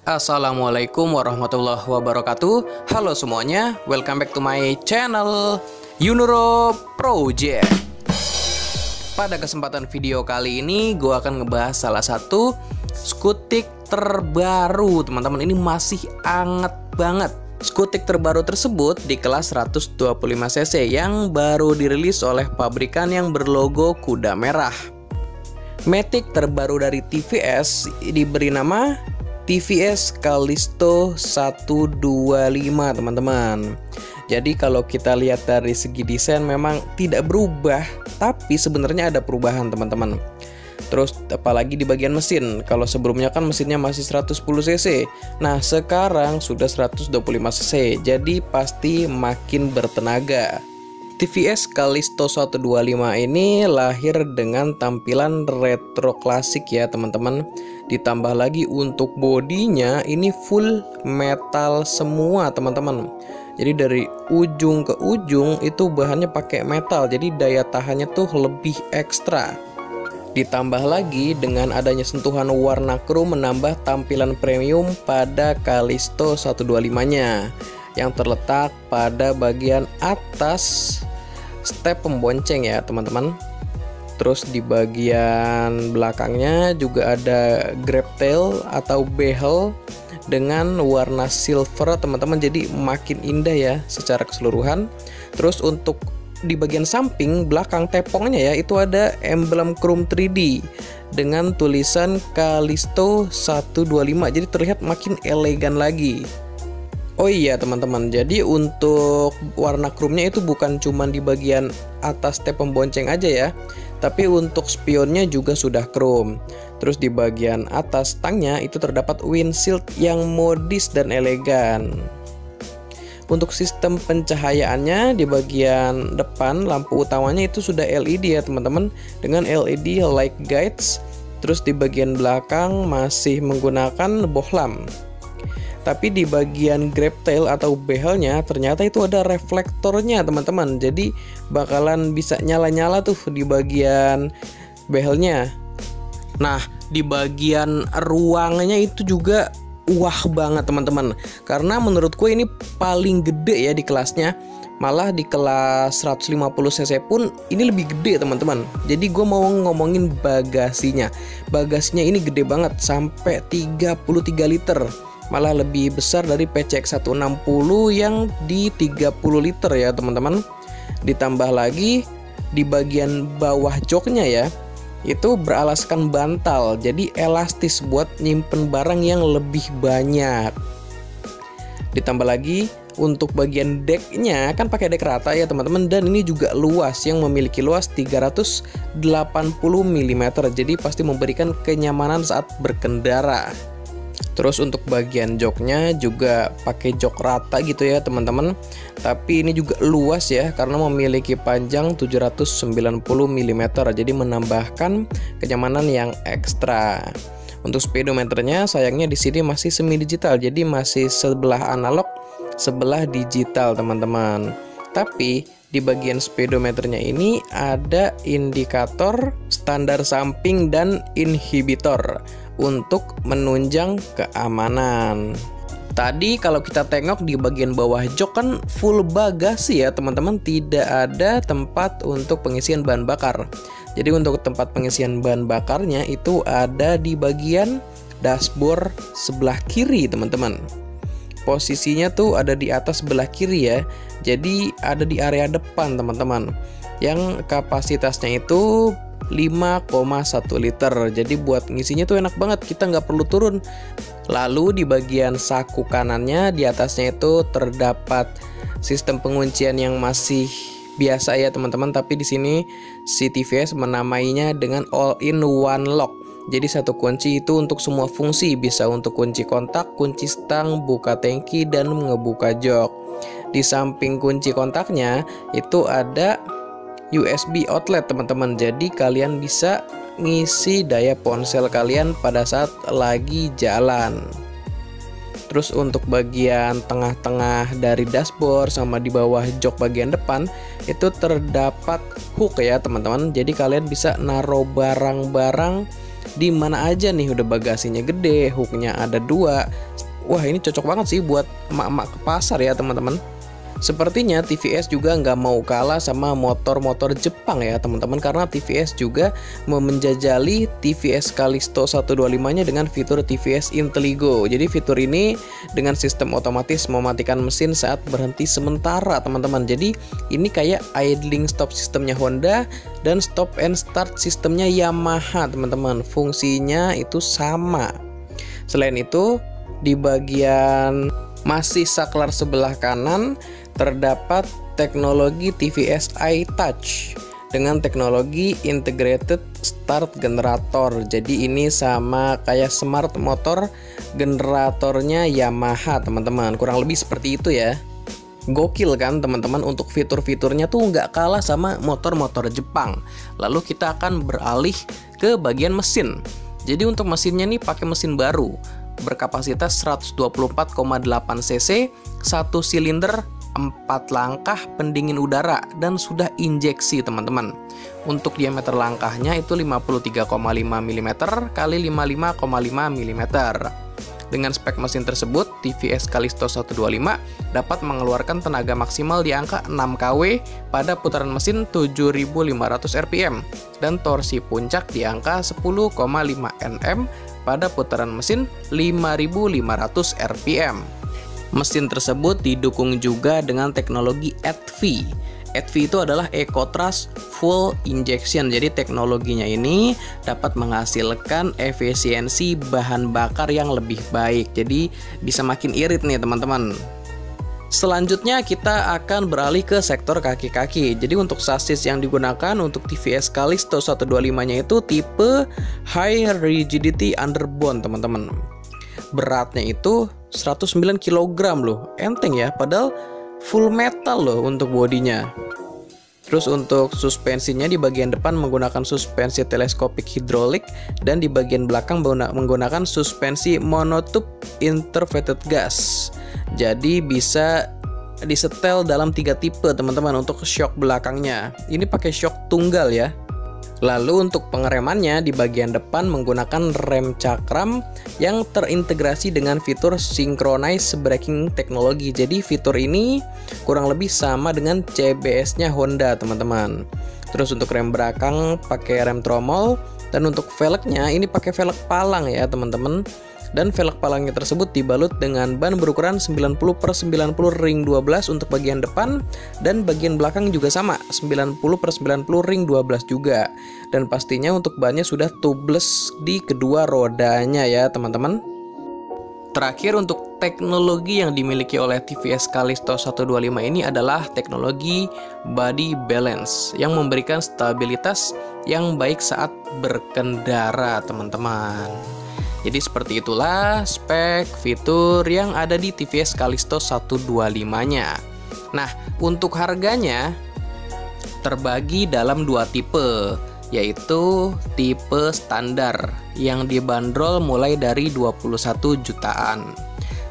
Assalamualaikum warahmatullahi wabarakatuh. Halo semuanya, welcome back to my channel Yunuro Project. Pada kesempatan video kali ini gue akan ngebahas salah satu skutik terbaru teman-teman. Ini masih anget banget. Skutik terbaru tersebut di kelas 125cc yang baru dirilis oleh pabrikan yang berlogo kuda merah. Matic terbaru dari TVS diberi nama TVS Callisto 125 teman-teman. Jadi kalau kita lihat dari segi desain memang tidak berubah, tapi sebenarnya ada perubahan teman-teman. Terus apalagi di bagian mesin, kalau sebelumnya kan mesinnya masih 110cc, nah sekarang sudah 125cc, jadi pasti makin bertenaga. TVS Callisto 125 ini lahir dengan tampilan retro klasik ya teman-teman. Ditambah lagi untuk bodinya ini full metal semua teman-teman. Jadi dari ujung ke ujung itu bahannya pakai metal, jadi daya tahannya tuh lebih ekstra. Ditambah lagi dengan adanya sentuhan warna chrome menambah tampilan premium pada Callisto 125-nya yang terletak pada bagian atas step pembonceng ya teman-teman. Terus di bagian belakangnya juga ada grab tail atau behel dengan warna silver teman-teman, jadi makin indah ya secara keseluruhan. Terus untuk di bagian samping belakang tepongnya ya itu ada emblem chrome 3D dengan tulisan Callisto 125, jadi terlihat makin elegan lagi. Oh iya teman-teman, jadi untuk warna chrome-nya itu bukan cuma di bagian atas step pembonceng aja ya, tapi untuk spionnya juga sudah chrome. Terus di bagian atas stangnya itu terdapat windshield yang modis dan elegan. Untuk sistem pencahayaannya di bagian depan lampu utamanya itu sudah LED ya teman-teman, dengan LED light guides. Terus di bagian belakang masih menggunakan bohlam. Tapi di bagian grab tail atau behelnya ternyata itu ada reflektornya teman-teman. Jadi bakalan bisa nyala-nyala tuh di bagian behelnya. Nah, di bagian ruangnya itu juga wah banget teman-teman. Karena menurutku ini paling gede ya di kelasnya. Malah di kelas 150cc pun ini lebih gede teman-teman. Jadi gue mau ngomongin bagasinya. Bagasinya ini gede banget sampai 33 liter. Malah lebih besar dari PCX 160 yang di 30 liter ya teman-teman. Ditambah lagi di bagian bawah joknya ya itu beralaskan bantal, jadi elastis buat nyimpen barang yang lebih banyak. Ditambah lagi untuk bagian decknya kan pakai deck rata ya teman-teman, dan ini juga luas, yang memiliki luas 380 mm, jadi pasti memberikan kenyamanan saat berkendara. Terus untuk bagian joknya juga pakai jok rata gitu ya teman-teman. Tapi ini juga luas ya karena memiliki panjang 790 mm, jadi menambahkan kenyamanan yang ekstra. Untuk speedometernya sayangnya di sini masih semi digital, jadi masih sebelah analog, sebelah digital teman-teman. Tapi di bagian speedometernya ini ada indikator standar samping dan inhibitor untuk menunjang keamanan. Tadi kalau kita tengok di bagian bawah jok kan full bagasi ya teman-teman, tidak ada tempat untuk pengisian bahan bakar. Jadi untuk tempat pengisian bahan bakarnya itu ada di bagian dashboard sebelah kiri teman-teman. Posisinya tuh ada di atas sebelah kiri ya. Jadi ada di area depan teman-teman. Yang kapasitasnya itu 5,1 liter. Jadi buat ngisinya tuh enak banget, kita nggak perlu turun. Lalu di bagian saku kanannya di atasnya itu terdapat sistem penguncian yang masih biasa ya teman-teman, tapi di sini si TVS menamainya dengan all-in-one lock. Jadi satu kunci itu untuk semua fungsi, bisa untuk kunci kontak, kunci stang, buka tangki, dan ngebuka jok. Di samping kunci kontaknya itu ada USB outlet teman-teman, jadi kalian bisa ngisi daya ponsel kalian pada saat lagi jalan. Terus untuk bagian tengah-tengah dari dashboard sama di bawah jok bagian depan itu terdapat hook ya teman-teman, jadi kalian bisa naruh barang-barang di mana aja nih, udah bagasinya gede, hooknya ada 2. Wah, ini cocok banget sih buat emak-emak ke pasar ya teman-teman. Sepertinya TVS juga nggak mau kalah sama motor-motor Jepang ya teman-teman, karena TVS juga menjajali TVS Callisto 125-nya dengan fitur TVS Intelligo. Jadi fitur ini dengan sistem otomatis mematikan mesin saat berhenti sementara teman-teman. Jadi ini kayak idling stop sistemnya Honda dan stop and start sistemnya Yamaha teman-teman. Fungsinya itu sama. Selain itu, di bagian masih saklar sebelah kanan terdapat teknologi TVS iTouch dengan teknologi integrated start generator. Jadi ini sama kayak smart motor generatornya Yamaha teman-teman, kurang lebih seperti itu ya. Gokil kan teman-teman, untuk fitur-fiturnya tuh nggak kalah sama motor-motor Jepang. Lalu kita akan beralih ke bagian mesin. Jadi untuk mesinnya nih pakai mesin baru berkapasitas 124,8 cc, 1 silinder, 4 langkah pendingin udara, dan sudah injeksi teman-teman. Untuk diameter langkahnya itu 53,5 mm kali 55,5 mm. Dengan spek mesin tersebut, TVS Callisto 125 dapat mengeluarkan tenaga maksimal di angka 6 kW pada putaran mesin 7.500 rpm dan torsi puncak di angka 10,5 Nm pada putaran mesin 5.500 rpm. Mesin tersebut didukung juga dengan teknologi ETV. ETV itu adalah Eco Thrust Fuel Injection. Jadi teknologinya ini dapat menghasilkan efisiensi bahan bakar yang lebih baik. Jadi bisa makin irit nih teman-teman. Selanjutnya kita akan beralih ke sektor kaki-kaki. Jadi untuk sasis yang digunakan untuk TVS Callisto 125-nya itu tipe High Rigidity Underbone teman-teman. Beratnya itu 109 kg loh, enteng ya, padahal full metal loh untuk bodinya. Terus untuk suspensinya di bagian depan menggunakan suspensi teleskopik hidrolik dan di bagian belakang menggunakan suspensi monotube inverted gas. Jadi bisa disetel dalam 3 tipe teman-teman untuk shock belakangnya. Ini pakai shock tunggal ya. Lalu untuk pengeremannya di bagian depan menggunakan rem cakram yang terintegrasi dengan fitur synchronized braking teknologi. Jadi fitur ini kurang lebih sama dengan CBS-nya Honda teman-teman. Terus untuk rem belakang pakai rem tromol, dan untuk velgnya ini pakai velg palang ya teman-teman. Dan velg palangnya tersebut dibalut dengan ban berukuran 90/90 ring 12 untuk bagian depan, dan bagian belakang juga sama 90/90 ring 12 juga. Dan pastinya untuk bannya sudah tubeless di kedua rodanya ya teman-teman. Terakhir, untuk teknologi yang dimiliki oleh TVS Callisto 125 ini adalah teknologi body balance yang memberikan stabilitas yang baik saat berkendara teman-teman. Jadi seperti itulah spek fitur yang ada di TVS Callisto 125-nya. Nah, untuk harganya terbagi dalam 2 tipe, yaitu tipe standar yang dibanderol mulai dari 21 jutaan.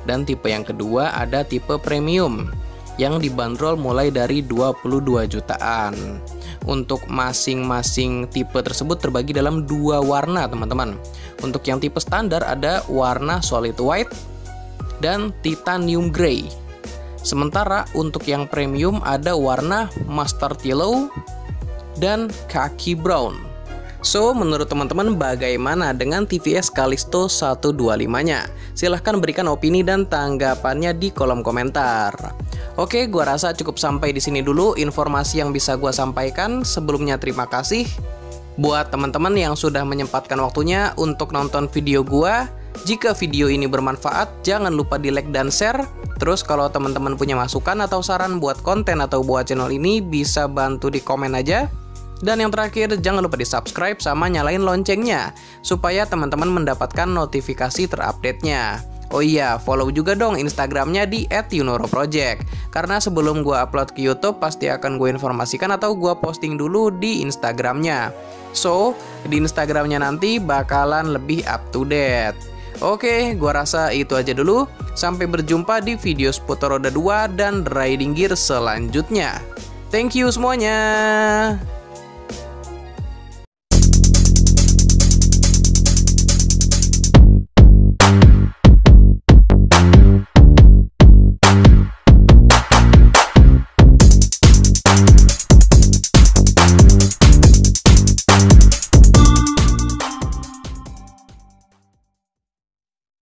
Dan tipe yang kedua ada tipe premium yang dibanderol mulai dari 22 jutaan. Untuk masing-masing tipe tersebut terbagi dalam 2 warna teman-teman. Untuk yang tipe standar ada warna solid white dan titanium grey. Sementara untuk yang premium ada warna mustard yellow dan khaki brown. So, menurut teman-teman bagaimana dengan TVS Callisto 125-nya? Silahkan berikan opini dan tanggapannya di kolom komentar. Oke, gua rasa cukup sampai di sini dulu informasi yang bisa gua sampaikan. Sebelumnya terima kasih buat teman-teman yang sudah menyempatkan waktunya untuk nonton video gua. Jika video ini bermanfaat, jangan lupa di like dan share. Terus kalau teman-teman punya masukan atau saran buat konten atau buat channel ini, bisa bantu di komen aja. Dan yang terakhir, jangan lupa di subscribe sama nyalain loncengnya supaya teman-teman mendapatkan notifikasi terupdate-nya. Oh iya, follow juga dong Instagramnya di @yunoroproject. Karena sebelum gue upload ke YouTube, pasti akan gue informasikan atau gue posting dulu di Instagramnya. So, di Instagramnya nanti bakalan lebih up to date. Oke, gue rasa itu aja dulu. Sampai berjumpa di video seputar roda 2 dan riding gear selanjutnya. Thank you semuanya.